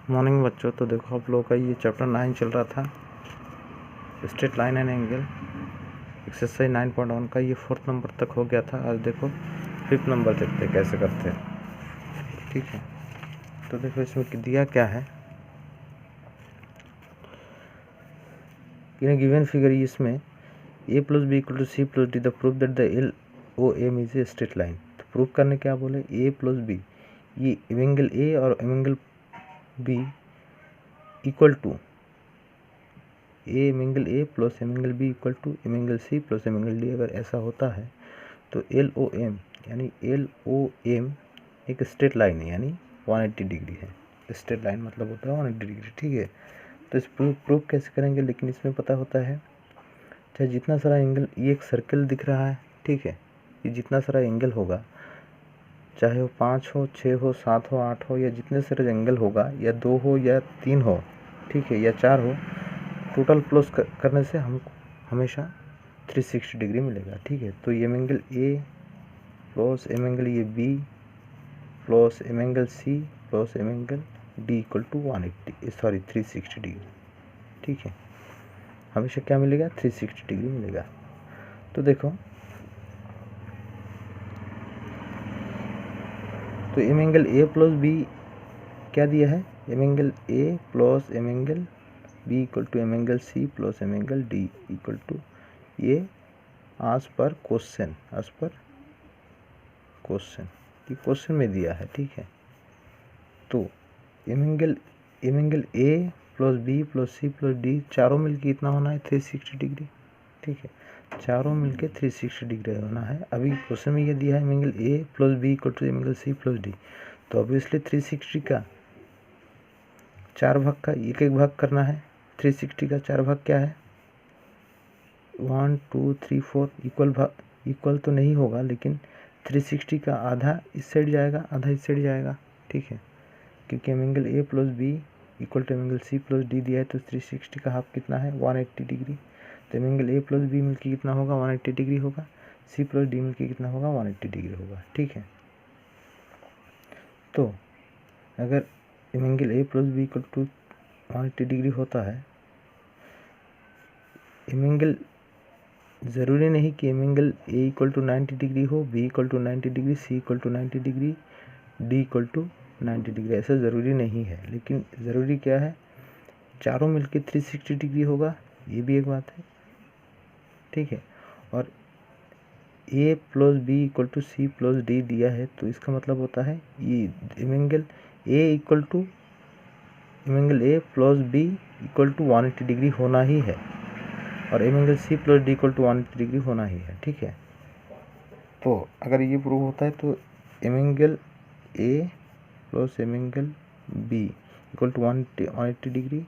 Morning बच्चों। तो देखो आप लोगों का ये चैप्टर 9 चल रहा था, straight line and angle, exercise 9.1 का ये 4th नंबर तक हो गया था। आज देखो 5th नंबर देखते हैं कैसे करते हैं। ठीक है, तो देखो इसमें दिया क्या है। इन गिवन फिगर इसमें a + b = c + d the proof that the LOM is a straight line. तो प्रूफ करने क्या बोले, a + b, ये एंगल a और angle b equal to angle a plus angle b equal to angle c plus angle d। अगर ऐसा होता है तो LOM यानी LOM एक स्ट्रेट लाइन है, यानी 180 डिग्री है। स्ट्रेट लाइन मतलब होता है 180 डिग्री। ठीक है, तो इस प्रूफ कैसे करेंगे, लेकिन इसमें पता होता है चाहे जितना सारा एंगल, ये एक सर्कल दिख रहा है, ठीक है, ये जितना सारा एंगल होगा, चाहे वो 5 हो, 6 हो, 7 हो, 8 हो, या जितने सारे एंगल होगा, या 2 हो या 3 हो, ठीक है, या 4 हो, टोटल प्लस करने से हमको हमेशा 360 डिग्री मिलेगा। ठीक है, तो ये एंगल A प्लस एंगल ये B plus angle C plus angle D equal to 360 degree. ठीक है, हमेशा क्या मिलेगा, 360 डिग्री मिलेगा। तो देखो, तो एंगल A प्लस B क्या दिया है, angle A plus angle B equal to angle C plus angle D equal to, ये आज पर क्वेश्चन ये क्वेश्चन में दिया है। ठीक है, तो angle A plus B plus C plus D चारों मिलके कितना होना है, 360 डिग्री। ठीक है, चारों मिलके 360 डिग्री होना है। अभी क्वेश्चन में ये दिया है angle A plus B equal to angle C plus D, तो ऑब्वियसली 360 का 4 भाग का एक भाग करना है। 360 का 4 भाग क्या है, 1 2 3 4 इक्वल तो नहीं होगा, लेकिन 360 का आधा इस साइड जाएगा, आधा इस साइड जाएगा। ठीक है, क्योंकि angle A plus B equal to angle C plus D दिया है, तो 360 का हाफ कितना है, 180 डिग्री। तो एंगल A प्लस B मिलकर कितना होगा, 180 डिग्री होगा। C प्लस D मिलकर कितना होगा, 180 डिग्री होगा। ठीक है, तो अगर angle A plus B equal to 180 degree होता है, एंगल ज़रूरी नहीं कि angle A equal to 90 degree हो, B equal to 90 degree, C equal to 90 degree, D equal to 90 degree, ऐसा ज़रूरी नहीं है। लेकिन ज़रूरी क्या है, चारों मिलके 360 डिग्री होगा, ये भी एक बात है। ठीक है, और A plus B equal to C plus D दिया है, तो इसका मतलब होता है ये angle A equal to angle A plus B equal to 180 degree होना ही है, और angle C plus D equal to 180 degree होना ही है। ठीक है, तो अगर ये प्रूव होता है तो angle A plus angle B equal to 180 degree,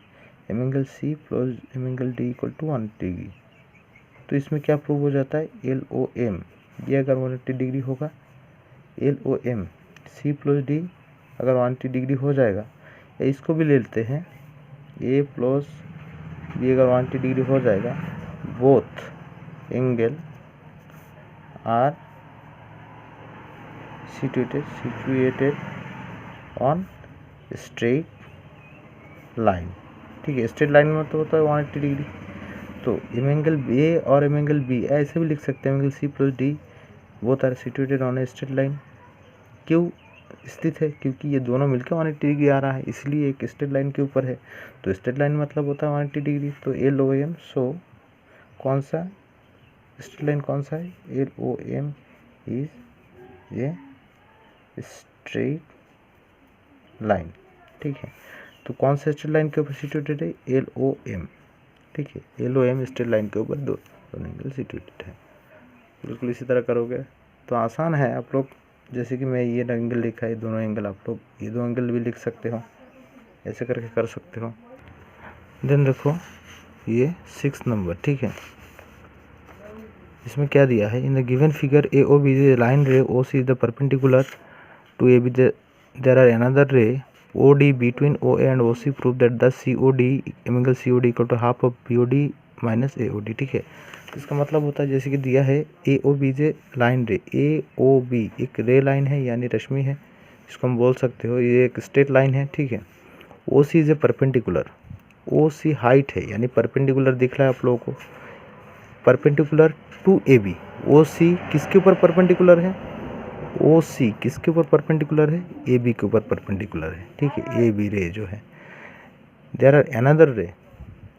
angle C plus angle D equal to 180 degree. तो इसमें क्या प्रूव हो जाता है, LOM, ये अगर 180 डिग्री होगा, LOM C प्लस D अगर 180 डिग्री हो जाएगा, या इसको भी ले लेते हैं, A प्लस B अगर 180 डिग्री हो जाएगा, both angle are situated on straight line. ठीक है, स्ट्रेट लाइन में तो होता है 180 डिग्री। तो एंगल A और एंगल B ऐसे भी लिख सकते हैं, angle C plus D both are situated on a straight line. क्यों स्थित है, क्योंकि ये दोनों मिलकर 180 डिग्री आ रहा है, इसलिए एक स्ट्रेट लाइन के ऊपर है। तो स्ट्रेट लाइन मतलब होता है 180 डिग्री। तो LOM, सो कौन सा स्ट्रेट लाइन कौन सा है, LOM is a straight line. ठीक है, तो कौन सा स्ट्रेट लाइन के ऊपर सिचुएटेड है, LOM। ठीक है, LOM स्ट्रेट लाइन के ऊपर दोनों एंगल सिचुएटेड है। बिल्कुल इसी तरह करोगे तो आसान है। आप लोग जैसे कि मैं ये एंगल लिखा है, दोनों एंगल आप लोग ये दो एंगल भी लिख सकते हो, ऐसे करके कर सकते हो। देन देखो ये 6 नंबर। ठीक है, इसमें क्या दिया है, in the given figure AOB is a line ray, OC is the perpendicular to AB, there are another ray OD between OA and OC, prove that the COD angle COD equal to half of BOD minus AOD। ठीक है, तो इसका मतलब होता है जैसे कि दिया है AOB जे लाइन रे, AOB एक रे लाइन है, यानी रश्मि है, इसको हम बोल सकते हो, ये एक स्ट्रेट लाइन है। ठीक है, O C is a perpendicular, O C height है यानी परपेंडिकुलर दिख रहा है आप लोगों को, perpendicular to A B. O C किसके ऊपर परपेंडिकुलर है, ओ सी किसके ऊपर परपेंडिकुलर है, ए बी के ऊपर परपेंडिकुलर है, ठीक है, ए बी रे जो है। There are another ray,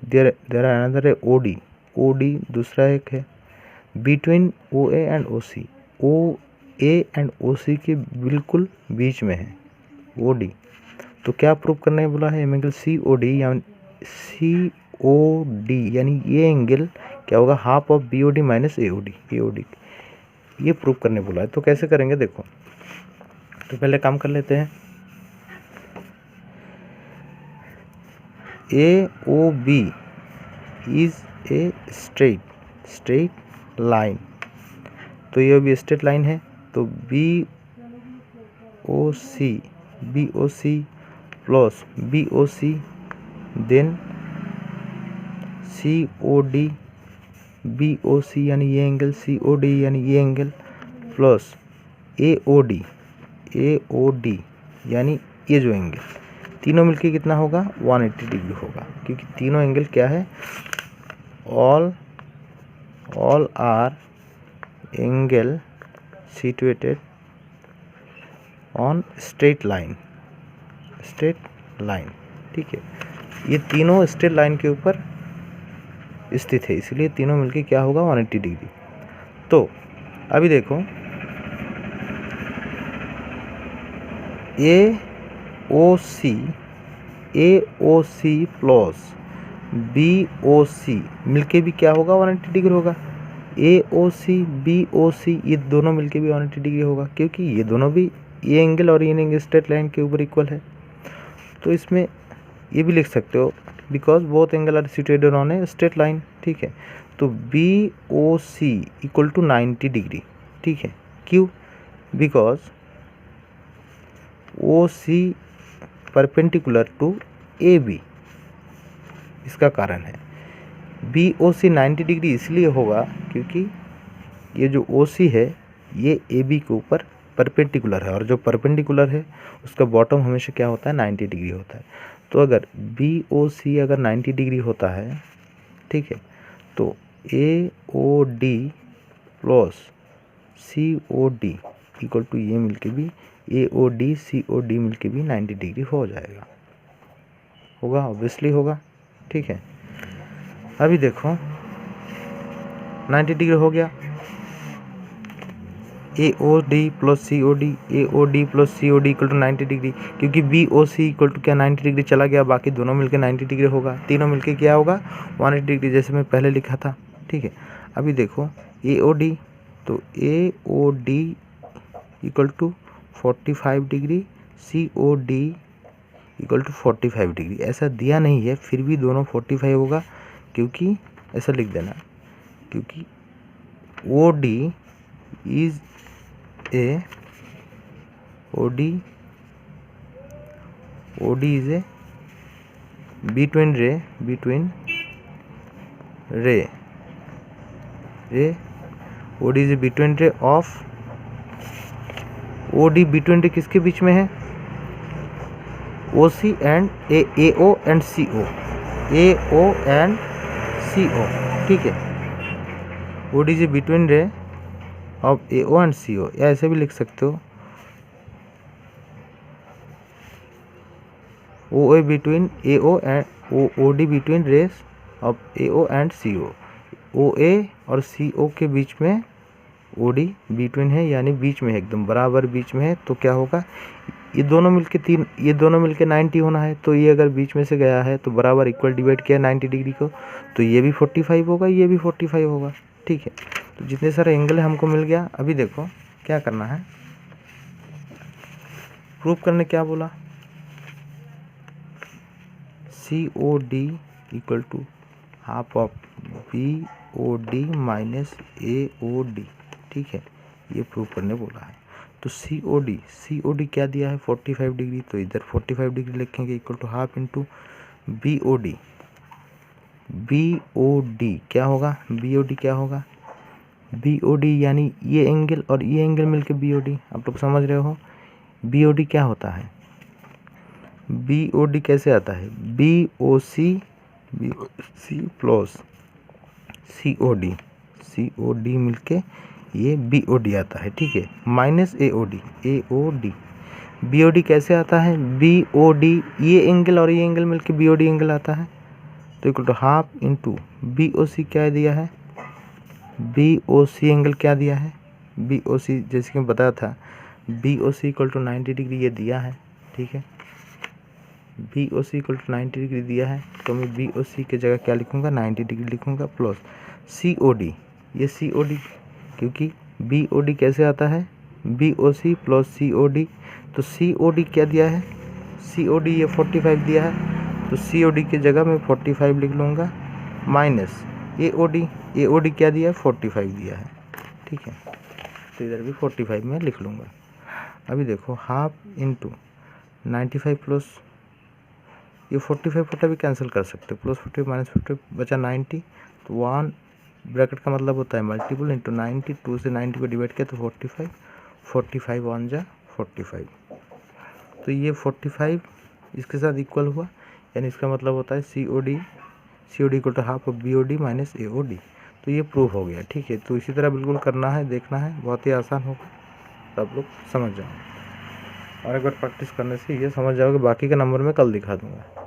there are another ray O D, O D दूसरा एक है between O A and O C, O A and O C के बिल्कुल बीच में है ओ डी। तो क्या प्रूव करने बोला है, एंगल सी ओ डी यानी सी ओ डी यानी ये एंगल क्या होगा, half of B O D minus A O D, A O D ये प्रूव करने बोला है। तो कैसे करेंगे देखो, तो पहले काम कर लेते हैं। A O B is a straight line, तो ये भी स्ट्रेट लाइन है, तो B O C plus B O C then C O D, B O C यानी ये एंगल, सी ओ डी यानी ये angle plus A O D यानी ये जो एंगल, तीनों मिलके कितना होगा 180 डिग्री होगा, क्योंकि तीनों एंगल क्या है, all R angle situated on straight line, ठीक है, ये तीनों स्ट्रेट लाइन के ऊपर स्थित है, इसलिए तीनों मिलके क्या होगा 180 डिग्री। तो अभी देखो ए ओ सी प्लस बी ओ सी मिलके भी क्या होगा 180 डिग्री होगा, ए ओ सी बी ओ सी ये दोनों मिलके भी 180 डिग्री होगा, क्योंकि ये दोनों भी ये एंगल और ये एंगल स्ट्रेट लाइन के ऊपर इक्वल है। तो इसमें ये भी लिख सकते हो because both angle are situated on a straight line, ठीक है। तो B O C equal to 90 degree, ठीक है, क्यों, because O C perpendicular to A B, इसका कारण है। बी ओ सी 90 डिग्री इसलिए होगा क्योंकि ये जो ओ सी है ये ए बी के ऊपर परपेंडिकुलर है, और जो परपेंडिकुलर है उसका बॉटम हमेशा क्या होता है 90 डिग्री होता है। तो अगर बी ओ सी अगर 90 डिग्री होता है, ठीक है, तो A O D plus C O D equal to ये मिलके भी ए O D C O D मिलके भी 90 डिग्री हो जाएगा, होगा ऑब्वियसली होगा, ठीक है। अभी देखो 90 डिग्री हो गया, A O D plus C O D, A O D plus C O D equal to 90 degree, क्योंकि B O C equal to क्या 90 डिग्री चला गया, बाकी दोनों मिलके 90 डिग्री होगा, तीनों मिलके क्या होगा 180 डिग्री, जैसे मैं पहले लिखा था, ठीक है। अभी देखो ए ओ डी, तो A O D equal to 45 degree, C O D equal to 45 degree, ऐसा दिया नहीं है फिर भी दोनों 45 होगा, क्योंकि ऐसा लिख देना, क्योंकि O D is a OD is a between ray OD is a between ray of OD between ray किसके बीच में है, OC and AO and CO, AO and CO, ठीक है। OD is a between ray of AO and CO, या ऐसे भी लिख सकते हो OA between AO and OD between rays of AO and CO, OA और CO के बीच में OD between है, यानी बीच में है, एकदम बराबर बीच में है। तो क्या होगा, ये दोनों मिलके 90 होना है, तो ये अगर बीच में से गया है तो बराबर इक्वल डिवाइड किया 90 डिग्री को, तो ये भी 45 होगा, ये भी 45 होगा, ठीक है। तो जितने सारे एंगल हमको मिल गया। अभी देखो क्या करना है, प्रूफ करने क्या बोला, C O D equal to half of B O D minus A O D, ठीक है, ये प्रूफ करने बोला है। तो सी ओ डी क्या दिया है 45 डिग्री, तो इधर 45 डिग्री लिखेंगे equal to half into B O D क्या होगा, बी ओ डी क्या होगा, बी ओ डी यानी ये एंगल और ये एंगल मिलके बी ओ डी, आप लोग समझ रहे हो। बी ओ डी क्या होता है, BOD कैसे आता है, BOC प्लस COD मिलके ये BOD आता है, ठीक है, माइनस AOD BOD कैसे आता है, BOD ये एंगल और ये एंगल मिलके BOD एंगल आता है, तो equal to half into BOC क्या दिया है, BOC एंगल क्या दिया है, BOC जैसे कि बताया था BOC इक्वल टू 90 डिग्री ये दिया है, ठीक है, BOC इक्वल टू 90 डिग्री दिया है, तो मैं BOC की जगह क्या लिखूँगा, 90 डिग्री लिखूँगा, प्लस COD, ये COD क्योंकि BOD कैसे आता है, BOC प्लस COD, तो COD क्या दिया है, COD ये 45 दिया है, तो COD की जगह मैं 45 लिख लूँगा, माइनस AOD क्या दिया है, 45 दिया है, ठीक है, तो इधर भी 45 में लिख लूँगा। अभी देखो हाफ इंटू 95 प्लस ये 45 भी कैंसिल कर सकते हो, प्लस 40 माइनस 50 बचा 90, तो 1 ब्रैकेट का मतलब होता है मल्टीपल इंटू 90, 2 से 90 को डिवाइड किया तो 45 1 जा 45, तो ये 45 इसके साथ इक्वल हुआ, यानी इसका मतलब होता है COD equal to half of BOD minus AOD, तो ये प्रूफ हो गया, ठीक है। तो इसी तरह बिल्कुल करना है, देखना है, बहुत ही आसान होगा, तो आप लोग समझ जाओ, और एक बार प्रैक्टिस करने से ये समझ जाओगे, बाकी का नंबर मैं कल दिखा दूँगा।